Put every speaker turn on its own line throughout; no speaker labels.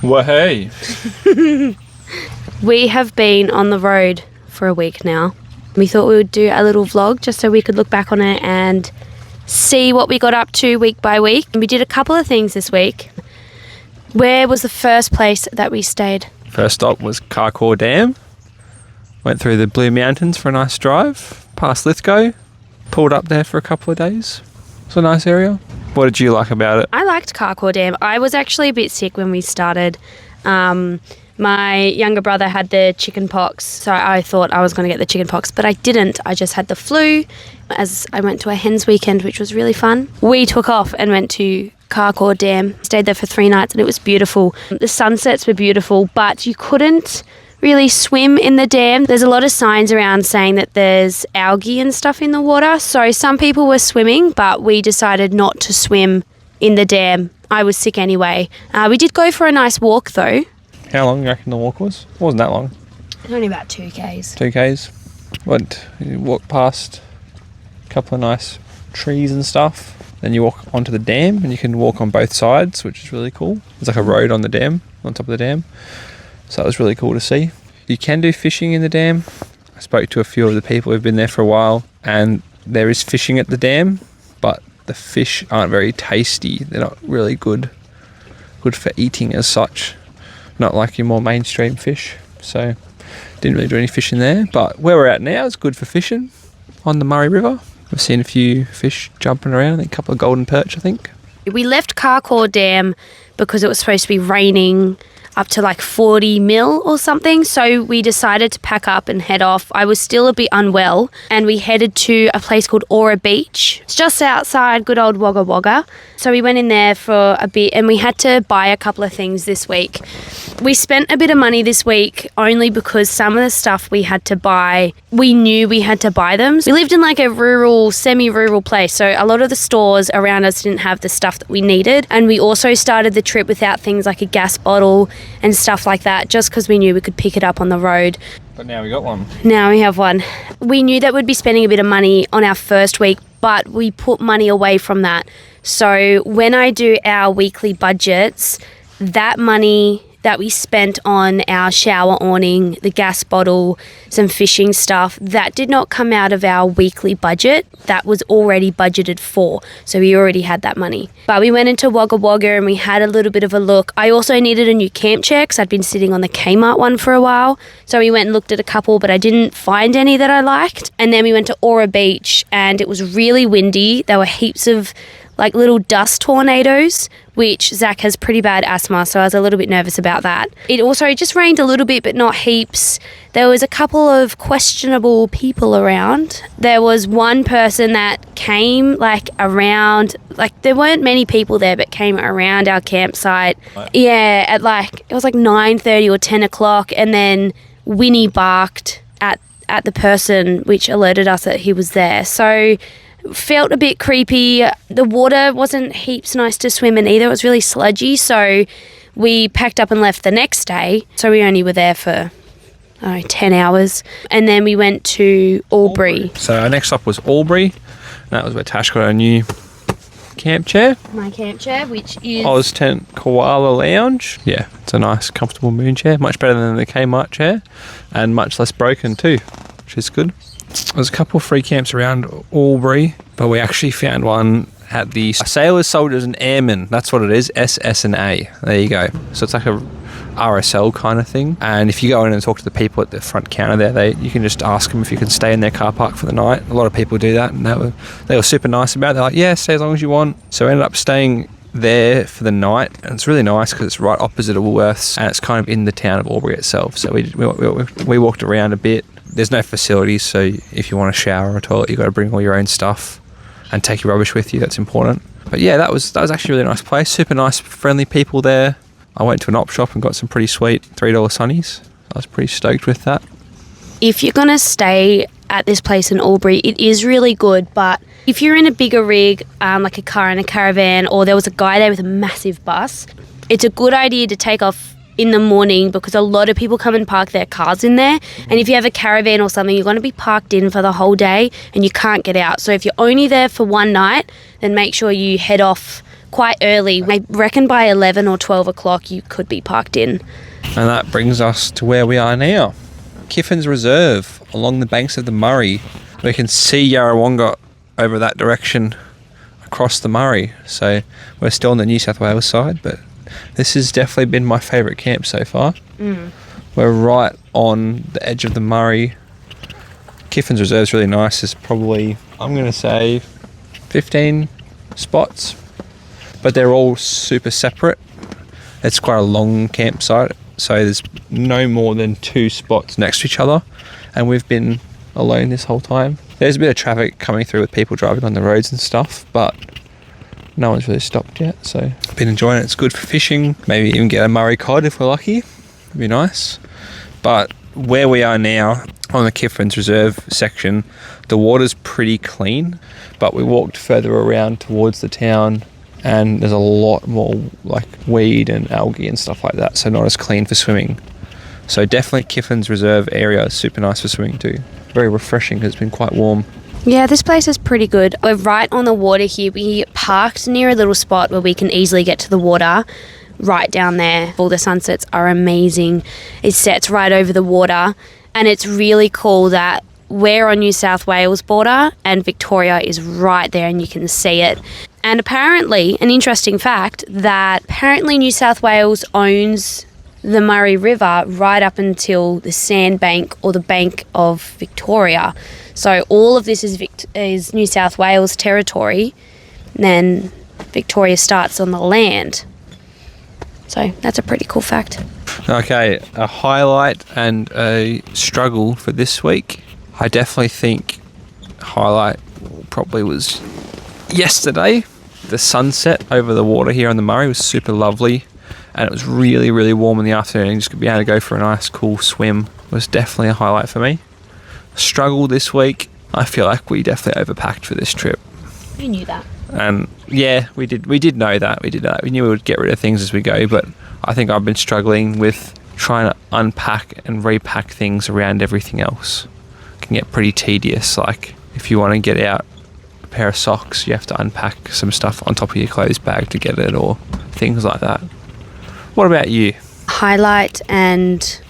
Well, hey.
We have been on the road for a week now. We thought we would do a little vlog just so we could look back on it and see what we got up to week by week. And we did a couple of things this week. Where was the first place that we stayed?
First stop was Carcoar Dam. Went through the Blue Mountains for a nice drive. Past Lithgow. Pulled up there for a couple of days. It's a nice area. What did you like about it?
I liked Carcoar Dam. I was actually a bit sick when we started. My younger brother had the chicken pox, so I thought I was going to get the chicken pox, but I didn't. I just had the flu as I went to a hens weekend, which was really fun. We took off and went to Carcoar Dam, stayed there for 3 nights, and it was beautiful. The sunsets were beautiful, but you couldn't really swim in the dam. There's a lot of signs around saying that there's algae and stuff in the water, so some people were swimming, but we decided not to swim in the dam. I was sick anyway. We did go for a nice walk though.
How long do you reckon the walk was? It wasn't that long.
It's only about 2 k's.
2 k's. You walk past a couple of nice trees and stuff. Then you walk onto the dam and you can walk on both sides, which is really cool. There's like a road on the dam, on top of the dam. So that was really cool to see. You can do fishing in the dam. I spoke to a few of the people who've been there for a while, and there is fishing at the dam, but the fish aren't very tasty. They're not really good for eating as such. Not like your more mainstream fish. So didn't really do any fishing there. But where we're at now is good for fishing on the Murray River. We've seen a few fish jumping around. I think a couple of golden perch, I think.
We left Carcoar Dam because it was supposed to be raining up to like 40 mil or something. So we decided to pack up and head off. I was still a bit unwell and we headed to a place called Aura Beach. It's just outside good old Wagga Wagga. So we went in there for a bit and we had to buy a couple of things this week. We spent a bit of money this week only because some of the stuff we had to buy, we knew we had to buy them. We lived in like a rural, semi-rural place. So a lot of the stores around us didn't have the stuff that we needed. And we also started the trip without things like a gas bottle and stuff like that, just because we knew we could pick it up on the road.
But now we got one.
Now we have one. We knew that we'd be spending a bit of money on our first week, but we put money away from that. So when I do our weekly budgets, that money that we spent on our shower awning, the gas bottle, some fishing stuff, that did not come out of our weekly budget. That was already budgeted for. So we already had that money. But we went into Wagga Wagga and we had a little bit of a look. I also needed a new camp chair because I'd been sitting on the Kmart one for a while. So we went and looked at a couple, but I didn't find any that I liked. And then we went to Aura Beach and it was really windy. There were heaps of like little dust tornadoes, which Zach has pretty bad asthma, so I was a little bit nervous about that. It also just rained a little bit, but not heaps. There was a couple of questionable people around. There was one person that came like around, like there weren't many people there, but came around our campsite. What? Yeah, at like, it was like 9:30 or 10 o'clock, and then Winnie barked at the person, which alerted us that he was there. So felt a bit creepy. The water wasn't heaps nice to swim in either. It was really sludgy. So we packed up and left the next day. So we only were there for 10 hours. And then we went to Albury.
So our next stop was Albury. That was where Tash got a new camp chair.
My camp chair, which is
Oz Tent Koala Lounge. Yeah, it's a nice, comfortable moon chair. Much better than the Kmart chair. And much less broken too, which is good. There's a couple of free camps around Albury, but we actually found one at the Sailors, Soldiers and Airmen. That's what it is, SS&A. There you go. So it's like a RSL kind of thing. And if you go in and talk to the people at the front counter there, you can just ask them if you can stay in their car park for the night. A lot of people do that, and they were super nice about it. They're like, yeah, stay as long as you want. So we ended up staying there for the night, and it's really nice because it's right opposite of Woolworths, and it's kind of in the town of Albury itself. So we walked around a bit. There's no facilities, so if you want a shower or a toilet, you've got to bring all your own stuff and take your rubbish with you. That's important. But yeah, that was actually a really nice place. Super nice, friendly people there. I went to an op shop and got some pretty sweet $3 sunnies. I was pretty stoked with that.
If you're going to stay at this place in Albury, it is really good, but if you're in a bigger rig, like a car and a caravan, or there was a guy there with a massive bus, it's a good idea to take off in the morning because a lot of people come and park their cars in there. And if you have a caravan or something, you're going to be parked in for the whole day and you can't get out. So if you're only there for one night, then make sure you head off quite early. I reckon by 11 or 12 o'clock you could be parked in.
And that brings us to where we are now. Kiffin's Reserve, along the banks of the Murray. We can see Yarrawonga over that direction across the Murray. So we're still on the New South Wales side, but this has definitely been my favourite camp so far. We're right on the edge of the Murray. Kiffin's Reserve is really nice. There's probably, I'm going to say, 15 spots, but they're all super separate. It's quite a long campsite, so there's no more than 2 spots next to each other, and we've been alone this whole time. There's a bit of traffic coming through with people driving on the roads and stuff, but no one's really stopped yet, so I've been enjoying it. It's good for fishing, maybe even get a Murray cod if we're lucky. It'd be nice. But where we are now on the Kiffin's Reserve section, the water's pretty clean, but we walked further around towards the town and there's a lot more like weed and algae and stuff like that, so not as clean for swimming. So definitely Kiffin's Reserve area is super nice for swimming too. Very refreshing because it's been quite warm.
Yeah, this place is pretty good. We're right on the water here. We parked near a little spot where we can easily get to the water. Right down there. All the sunsets are amazing. It sets right over the water, and it's really cool that we're on New South Wales border and Victoria is right there and you can see it. And apparently, an interesting fact, that apparently New South Wales owns the Murray River right up until the sandbank or the bank of Victoria. So all of this is New South Wales territory, and then Victoria starts on the land. So that's a pretty cool fact.
Okay, a highlight and a struggle for this week. I definitely think highlight probably was yesterday. The sunset over the water here on the Murray was super lovely, and it was really, really warm in the afternoon. Just to be able to go for a nice cool swim was definitely a highlight for me. Struggle this week, I feel like we definitely overpacked for this trip.
You knew that.
And yeah, we did know that. We knew we would get rid of things as we go, but I think I've been struggling with trying to unpack and repack things around everything else. It can get pretty tedious. Like if you want to get out a pair of socks, you have to unpack some stuff on top of your clothes bag to get it, or things like that. What about you?
Highlight and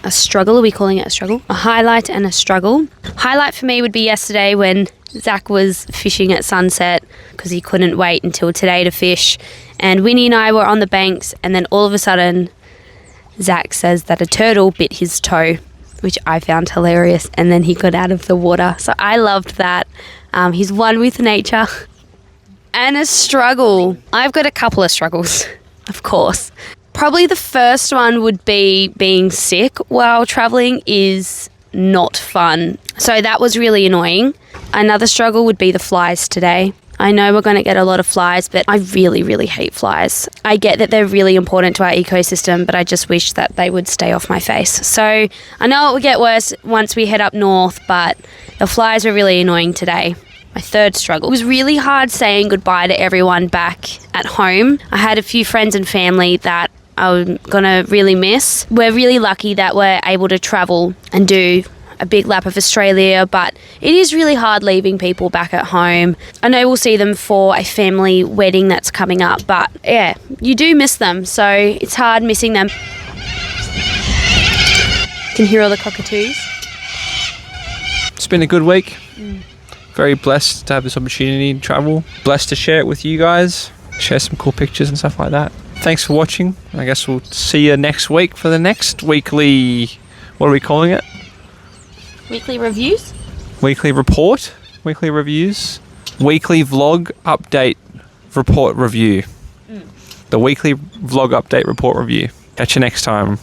a struggle. Are we calling it a struggle? A highlight and a struggle. Highlight for me would be yesterday when Zach was fishing at sunset because he couldn't wait until today to fish, and Winnie and I were on the banks, and then all of a sudden Zach says that a turtle bit his toe, which I found hilarious, and then he got out of the water. So I loved that. He's one with nature. And a struggle. I've got a couple of struggles, of course. Probably the first one would be being sick while traveling is not fun. So that was really annoying. Another struggle would be the flies today. I know we're going to get a lot of flies, but I really, really hate flies. I get that they're really important to our ecosystem, but I just wish that they would stay off my face. So I know it will get worse once we head up north, but the flies are really annoying today. My third struggle. It was really hard saying goodbye to everyone back at home. I had a few friends and family that I'm going to really miss. We're really lucky that we're able to travel and do a big lap of Australia, but it is really hard leaving people back at home. I know we'll see them for a family wedding that's coming up, but yeah, you do miss them, so it's hard missing them. You can hear all the cockatoos.
It's been a good week. Very blessed to have this opportunity to travel. Blessed to share it with you guys, share some cool pictures and stuff like that. Thanks for watching. I guess we'll see you next week for the next weekly, what are we calling it?
Weekly reviews?
Weekly report, weekly reviews, weekly vlog update report review. The weekly vlog update report review. Catch you next time.